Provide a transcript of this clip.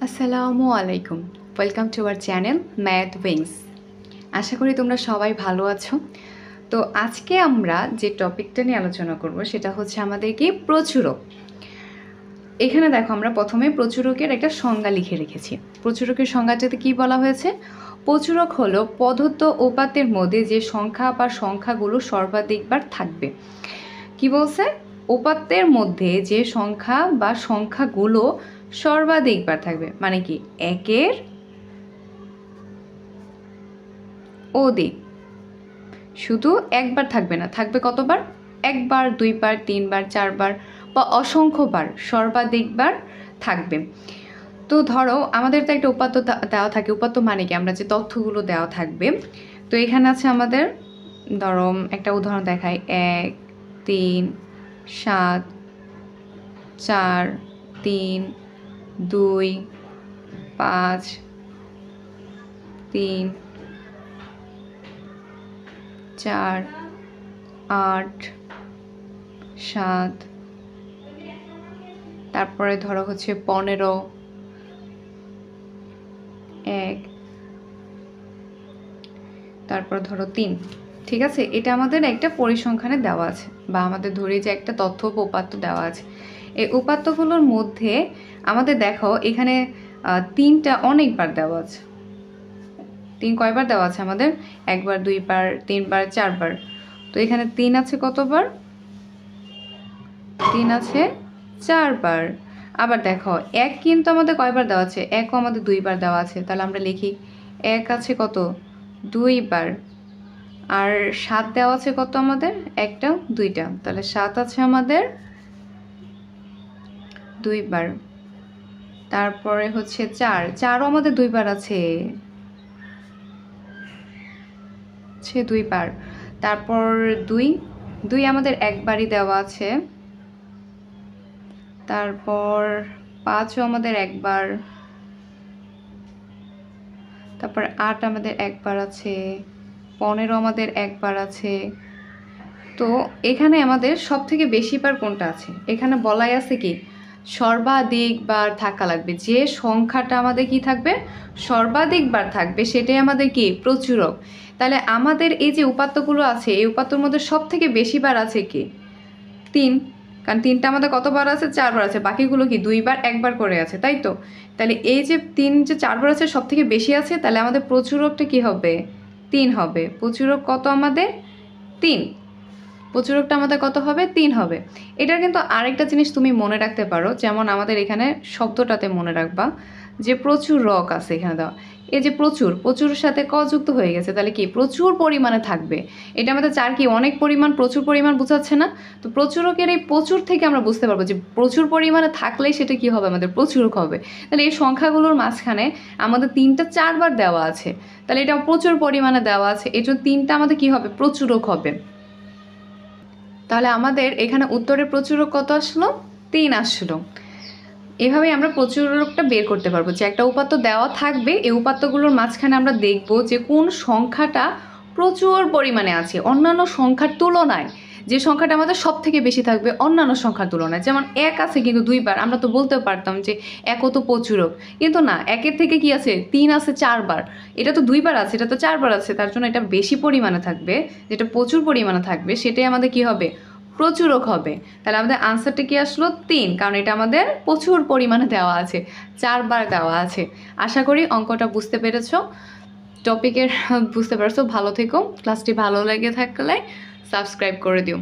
আসসালামু আলাইকুম, welcome to our channel Math Wings. আশা করি তোমরা সবাই ভালো আছো। তো আজকে আমরা যে টপিকটা নিয়ে আলোচনা করব সেটা হচ্ছে আমাদের কি প্রচুরক। এখানে দেখো আমরা প্রথমে প্রচুরকের একটা সংজ্ঞা লিখে রেখেছি। প্রচুরকের সংজ্ঞাটাতে কি বলা হয়েছে? প্রচুরক হলো প্রদত্ত উপাত্তের মধ্যে যে সংখ্যা বা সংখ্যাগুলো সর্বাধিকবার থাকবে। কি বলছে? উপাত্তের মধ্যে যে সংখ্যা বা সংখ্যাগুলো সর্বাধিকবার থাকবে, মানে কি একের অধিক। শুধু একবার থাকবে না, থাকবে কতবার? একবার, দুইবার, তিনবার, চারবার বা অসংখ্যবার সর্বাধিকবার থাকবে। তো ধরো আমাদের তো একটা উপাত্ত দেওয়া থাকে। উপাত্ত মানে কি? আমরা যে তথ্যগুলো দেওয়া থাকবে। তো এখানে আছে আমাদের, ধরো একটা উদাহরণ দেখাই, 1 3 7 4 3 2 5 3 4 8 7, তারপরে ধরো হচ্ছে 15 1, তারপর ধরো 3। ঠিক আছে, এটা আমাদের একটা পরিসংখ্যানে দেওয়া আছে, বা আমাদের ধরি যে একটা তথ্য বা উপাত্ত দেওয়া আছে। এই উপাত্তগুলোর মধ্যে আমাদের দেখো এখানে 3টা অনেকবার দেওয়া আছে। 3 কয়বার দেওয়া আছে আমাদের? একবার, দুইবার, তিনবার, চারবার। তো এখানে 3 আছে কতবার? 3 আছে 4বার। আবার দেখো 1 কিন্তু আমাদের কয়বার দেওয়া আছে? 1ও আমাদের 2বার দেওয়া আছে। তাহলে আমরা লিখি 1 আছে কত? 2বার। আর 7 দেওয়া আছে কত আমাদের? 1টা 2টা। তাহলে 7 আছে আমাদের 2বার। তারপরে হচ্ছে 4ও আমাদের 2বার আছে, 2বার। তারপর 2 আমাদের একবারই দেওয়া আছে। তারপর 5ও আমাদের একবার। তারপর 8 আমাদের একবার আছে। 15 আমাদের একবার আছে। তো এখানে আমাদের সব থেকে বেশি বার কোনটা আছে? এখানে বলাই আছে কি সর্বাধিকবার থাকা লাগবে। যে সংখ্যাটা আমাদের কি থাকবে? সর্বাধিকবার থাকবে, সেটাই আমাদের কি প্রচুরক। তাহলে আমাদের এই যে উপাত্তগুলো আছে, এই উপাত্তর মধ্যে সব থেকে বেশি বার আছে কি? 3। কারণ 3টা আমাদের কতবার আছে? 4বার আছে। বাকিগুলো কি 2বার, একবার করে আছে, তাই তো? তাহলে এই যে 3 যে 4বার আছে সব থেকে বেশি আছে, তাহলে আমাদের প্রচুরকটা কি হবে? 3 হবে। প্রচুরক কত আমাদের? 3। প্রচুরকটা আমাদের কত হবে? 3 হবে। এটার কিন্তু আরেকটা জিনিস তুমি মনে রাখতে পারো, যেমন আমাদের এখানে শব্দটাতে মনে রাখবা যে প্রচুর রক আছে এখানে দেওয়া। এই যে প্রচুরের সাথে ক যুক্ত হয়ে গেছে, তাহলে কি প্রচুর পরিমাণে থাকবে। এটা আমাদের 4 কি অনেক পরিমাণ, প্রচুর পরিমাণ বোঝাচ্ছে না? তো প্রচুরকের এই প্রচুর থেকে আমরা বুঝতে পারবো যে প্রচুর পরিমাণে থাকলেই সেটা কি হবে? আমাদের প্রচুরক হবে। তাহলে এই সংখ্যাগুলোর মাঝখানে আমাদের 3টা 4বার দেওয়া আছে, তাহলে এটা প্রচুর পরিমাণে দেওয়া আছে, এই জন্য 3টা আমাদের কি হবে? প্রচুরক হবে। তাহলে আমাদের এখানে উত্তরের প্রচুরক কত আসলো? 3 আসলো। এভাবেই আমরা প্রচুরকটা বের করতে পারবো যে একটা উপাত্ত দেওয়া থাকবে, এই উপাত্তগুলোর মাঝখানে আমরা দেখব যে কোন সংখ্যাটা প্রচুর পরিমাণে আছে অন্যান্য সংখ্যার তুলনায়। যে সংখ্যাটা আমাদের সব থেকে বেশি থাকবে অন্যান্য সংখ্যার তুলনায়। যেমন 1 আছে কিন্তু 2বার, আমরা তো বলতেও পারতাম যে 1ও তো প্রচুরক, কিন্তু না, 1-এর থেকে কি আছে? 3 আছে 4বার। এটা তো 2বার আছে, এটা তো 4বার আছে, তার জন্য এটা বেশি পরিমাণে থাকবে। যেটা প্রচুর পরিমাণে থাকবে সেটাই আমাদের কি হবে? প্রচুরক হবে। তাহলে আমাদের আনসারটা কি আসলো? 3, কারণ এটা আমাদের প্রচুর পরিমাণে দেওয়া আছে, 4বার দেওয়া আছে। আশা করি অঙ্কটা বুঝতে পেরেছো, টপিকের বুঝতে পারছো। ভালো থেকো। ক্লাসটি ভালো লেগে থাকলে সাবস্ক্রাইব করে দিও।